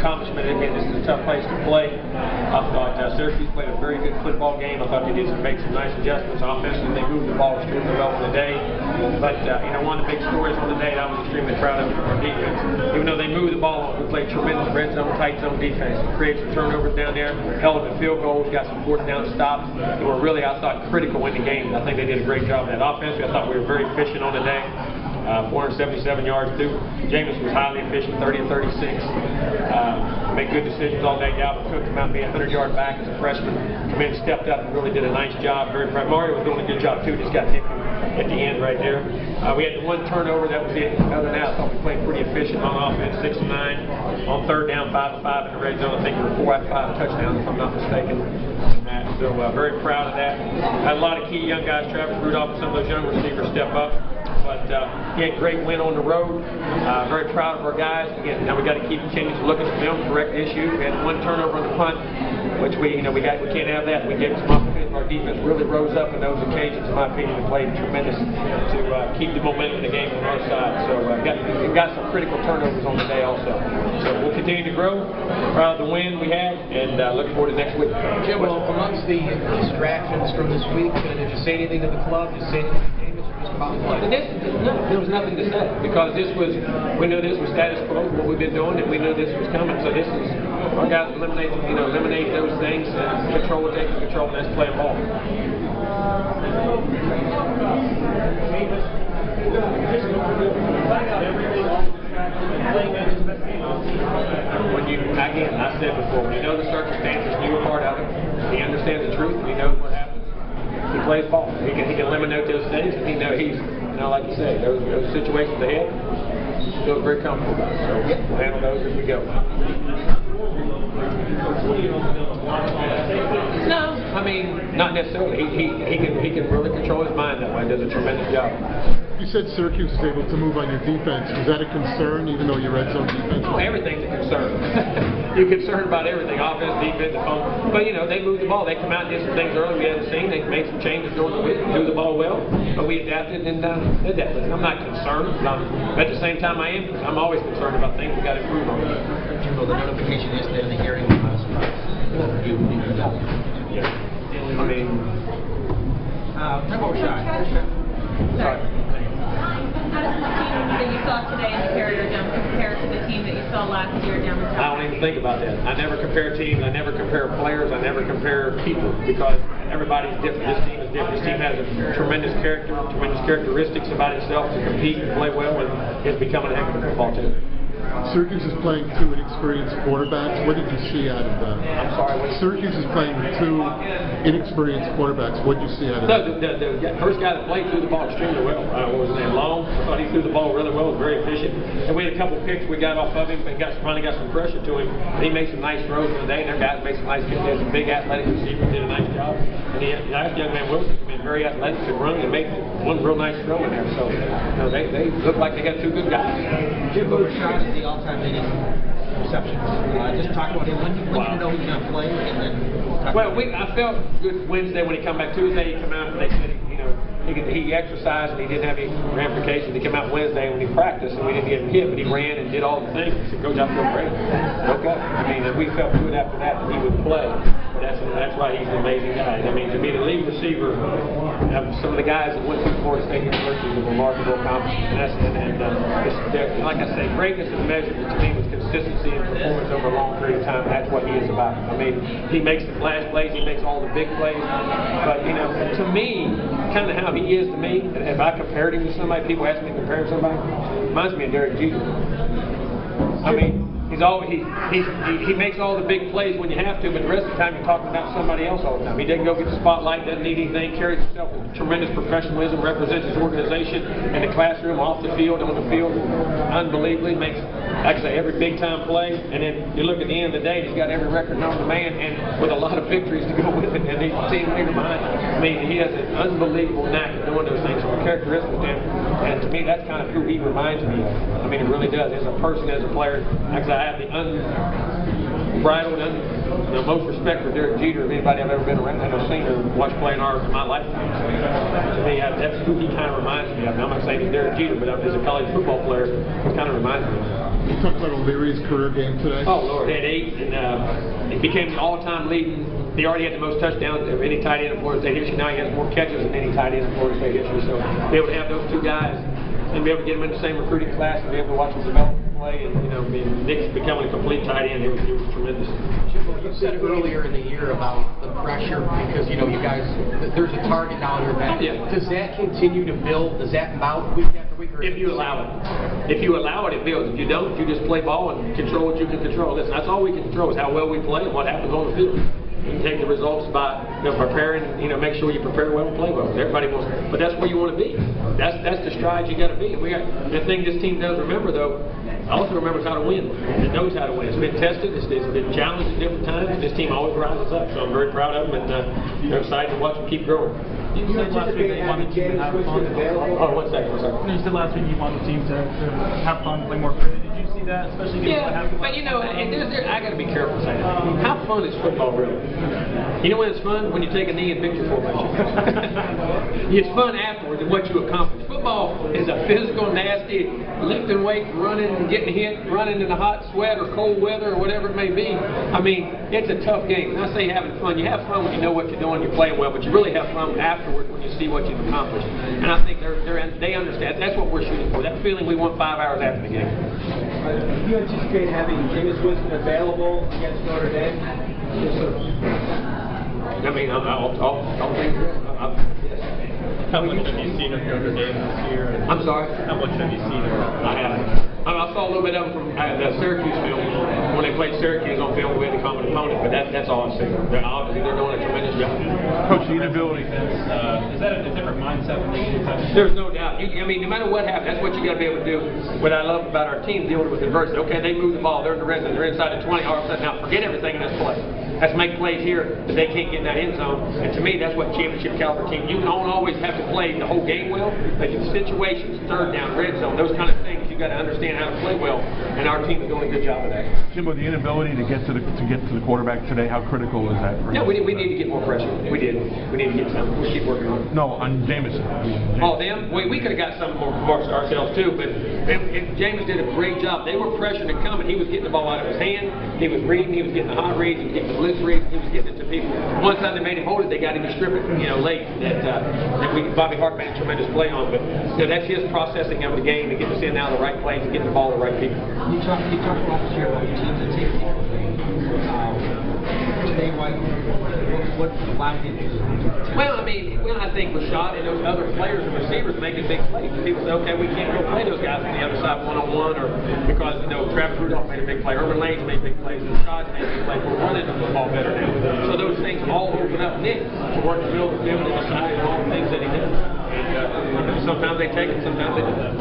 accomplishment. Again, this is a tough place to play. I thought Syracuse played a very good football game. I thought they did make some nice adjustments offensively. They moved the ball extremely well on the day. But one of the big stories on the day that I was extremely proud of our defense. Even though they moved the ball, we played tremendous red zone, tight zone defense. Created some turnovers down there, held up in field goals, got some fourth down stops. They were really, I thought, critical in the game. I think they did a great job of that offense. I thought we were very efficient on the day. 477 yards through. Jameis was highly efficient, 30 and 36. Made good decisions all day. Galvin Cook came out and be a 100-yard back as a freshman. Come in, stepped up, and really did a nice job. Very proud. Mario was doing a good job too. Just got hit at the end right there. We had one turnover. That was it. Other than that, I thought we played pretty efficient on offense. 6 of 9 on third down, 5 of 5 in the red zone. I think we were 4 out of 5 touchdowns, if I'm not mistaken. So very proud of that. Had a lot of key young guys. Travis Rudolph and some of those young receivers step up. But he had a great win on the road. Very proud of our guys. Again, now we got to keep continuing to look at the film, correct issues. We had one turnover on the punt, which we can't have that. We gave some opportunities. Our defense really rose up in those occasions, in my opinion, and played tremendous to keep the momentum of the game on our side. So we got some critical turnovers on the day also. So we'll continue to grow. Proud of the win we had, and look forward to next week. Jimbo, amongst the distractions from this week, did you say anything to the club? Did you say anything to Jameis? There was nothing to say because we knew this was status quo, what we've been doing, and we knew this was coming. So this is our guys eliminate those things and control what they can control, and that's play ball. I said before, when you know the circumstances, you were part of it. He understands the truth. He knows what happens. He plays ball. He can eliminate those things, and he's like you said, those situations ahead. He feels very comfortable about it. So we'll handle those as we go. No, I mean not necessarily. He can really control his mind that way. Does a tremendous job. You said Syracuse was able to move on your defense. Was that a concern, even though your red zone defense? Oh, everything's a concern. You're concerned about everything, offense, defense, defense. But they moved the ball. They come out and did some things early we hadn't seen. They made some changes during the week, do the ball well. But we adapted and did that. I'm not concerned. At the same time, I am. I'm always concerned about things we got to improve on. Jimbo, the notification yesterday in the hearing was yeah. I mean, Sorry. How does the team that you saw today in the Carrier Dome compare to the team that you saw last year down the I don't even think about that. I never compare teams. I never compare players. I never compare people because everybody's different. This team is different. This team has a tremendous characteristics about itself to compete and play well, and it's becoming a heck of a football team. Syracuse is playing 2 inexperienced quarterbacks. What did you see out of that? I'm sorry. Syracuse is playing 2 inexperienced quarterbacks. What did you see out of that? The first guy that played threw the ball extremely well. What was his name? Long. I thought he threw the ball really well. Was very efficient. And we had a couple picks we got off of him and finally got some pressure to him. And he made some nice throws in the day. And their guys made some nice kicks. There's a big athletic receiver, did a nice job. And the last young man Wilson came in very athletic to run and make one real nice throw in there. So they look like they got 2 good guys. Jimbo Fisher is the all-time leading receptions. Just talk about him. When did you know he was going to play? And then I felt good Wednesday when he come back. Tuesday he come out and they said he exercised and he didn't have any ramifications. He came out Wednesday when he practiced and we didn't get him hit, but he ran and did all the things. He said, "Coach, I feel great." Okay. I mean, we felt good after that he would play. That's why he's an amazing guy. I mean, to be the lead receiver of some of the guys that went through Florida State University is a remarkable accomplishment. And like I say, greatness is measured to me with consistency and performance over a long period of time. That's what he is about. I mean, he makes the flash plays, he makes all the big plays. But to me, kind of how he is to me, if I compared him to somebody, people ask me to compare him to somebody, reminds me of Derek Jeter. I mean, he makes all the big plays when you have to, but the rest of the time you're talking about somebody else all the time. He doesn't go get the spotlight, doesn't need anything, carries himself with tremendous professionalism, represents his organization in the classroom, off the field, on the field, unbelievably, makes, like I say, every big time play, and then you look at the end of the day, he's got every record known to man, and with a lot of victories to go with it, and he's a team leader behind him. I mean, he has an unbelievable knack of doing those things from a characteristic standpoint, and to me, that's kind of who he reminds me of. I mean, it really does. As a person, as a player, like I say, I have the unbridled, most respect for Derek Jeter of anybody I've ever been around and I've seen or watched play in my lifetime. To me, that's who he kind of reminds me of. I'm not saying he's Derek Jeter, but as a college football player, he kind of reminds me of him. You talked about O'Leary's career game today. Oh, Lord. He had 8, and he became the all-time leading. He already had the most touchdowns of any tight end in Florida State history. Now he has more catches than any tight end in Florida State history. So to be able to have those two guys and be able to get them in the same recruiting class and be able to watch them develop and play, and Nick's becoming a complete tight end. It was tremendous. Jimbo, you said earlier in the year about the pressure because you guys, there's a target now on your back. Yeah. Does that continue to build? Does that mount week after week? If you allow it. If you allow it, it builds. If you don't, you just play ball and control what you can control. Listen, that's all we can control is how well we play and what happens on the field. You can take the results by preparing, make sure you prepare well and play well. Everybody wants, but that's where you want to be. That's the stride you got to be. And the thing this team does remember though, also remembers how to win. It knows how to win. It's been tested. It's been challenged at different times. This team always rises up. So I'm very proud of them, and they're excited to watch them keep growing. You said last week that you want the team to have fun. Oh, 1 second. You said last week you want the team to have fun, play more freely. Did you see that, especially given what happened? But I got to be careful saying that. How fun is football really? You know when it's fun? When you take a knee in picture formation. It's fun afterwards and what you accomplish. Football is a physical, nasty, lifting weights, running and getting hit, running in the hot sweat or cold weather or whatever it may be. I mean, it's a tough game. When I say having fun, you have fun when you know what you're doing, you're playing well, but you really have fun afterwards when you see what you've accomplished. And I think they understand. That's what we're shooting for. That feeling we want 5 hours after the game. Do you anticipate having Jameis Winston available against Notre Dame? Yes, sir. I mean, I'll think. How much have you seen of Notre Dame this year? I'm sorry? How much have you seen of them? I haven't. I saw a little bit of them from the Syracuse film when they played Syracuse on film. We had a common opponent, but that's all I've seen. Obviously, they're doing a tremendous job. Coach, the inability. Is that a different mindset when they get touched? There's no doubt. I mean, no matter what happens, that's what you got to be able to do. What I love about our team dealing with adversity. Okay, they move the ball. They're in the red zone. They're inside the 20. All of a sudden, now forget everything in this play. Let's make plays here that they can't get in that end zone. And to me, that's what championship caliber team. You don't always have to play the whole game well, but in situations, third down, red zone, those kind of things, you got to understand how to play well. And our team is doing a good job of that. Jimbo, the inability to get to the quarterback today, how critical is that for you? No, we need to get more pressure. We did. We need to get some. We'll keep working on it. No, on Jameis. Oh, them? We could have got some more marks ourselves too, but Jameis did a great job. They were pressuring to come, and he was getting the ball out of his hand. He was reading. He was getting the hot reads. He was getting the blitz reads. He was getting it to people. One time they made him hold it, they got him to strip it, late. That Bobby Hart made a tremendous play on, but that's his processing of the game to get us in now the right plays and get the ball to the right people. You talked last year about your teams that take today, what allowed you to do? Well, I think Rashad and those other players and receivers making big plays. People say, okay, we can't go play those guys on the other side one-on-one, or because Travis Rudolph made a big play, Urban Lane's made big plays, and Rashad's made big plays. We're running the football better now. So those things all open up Nick to work the field and decide all the things that he does. And sometimes they take it, sometimes they don't.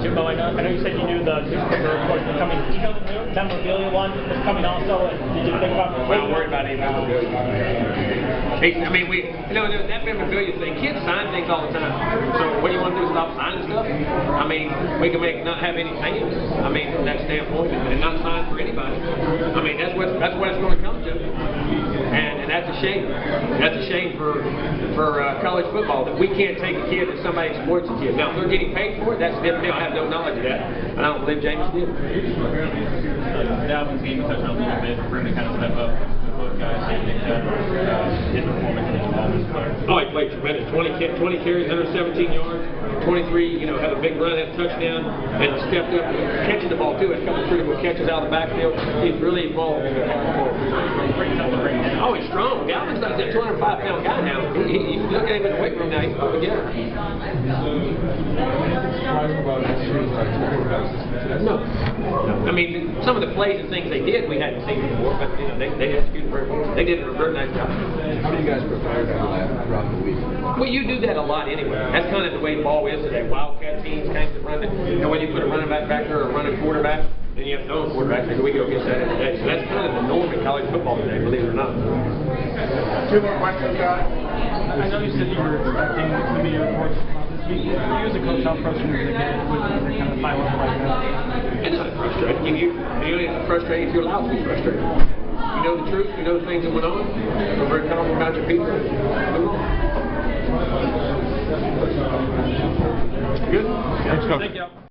Jimbo, I know you said you knew the newspaper reports were coming. Do you know the memorabilia one is coming also? And did you think about it? Well, don't worry about any memorabilia. That memorabilia thing, kids sign things all the time. So what do you want to do, stop signing stuff? We can not have any fans, from that standpoint, and not sign for anybody. That's what it's going to come to. And that's a shame. That's a shame for college football that we can't take a kid and somebody exploits a kid. Now, if they're getting paid for it, that's a different deal. I have no knowledge of that, and I don't believe Jameis did. Dalvin's game touched on a little bit for him to kind of step up. Both guys, his performance in the Oh, he played tremendous. 20 carries, 117 yards, 23, had a big run, had a touchdown, and stepped up catching the ball too. Had a couple of critical catches out of the backfield. He's really involved in the Oh, he's strong. Dalvin's not that 205-pound guy now. You look at him in the weight room now, he's put together. No. Some of the plays and things they did we hadn't seen before, but they executed very well. They did a very nice job. How do you guys prepare for that throughout the week? Well, you do that a lot anyway. That's kind of the way ball is today. Wildcat teams kind of run it. When you put a running back there or a running quarterback, then you have no quarterback. We go against that every day. So that's kind of the norm in college football today, believe it or not. Two more questions, guys. I know you said you were expecting the media reports this week. You as a coach, how frustrating is it getting with the kind of silence like that? It's not frustrating. You're frustrated if you're allowed to be frustrated. know the truth, you know the things that went on. We're very confident about your people. Move on. Good? Thanks, Coach. Thank you.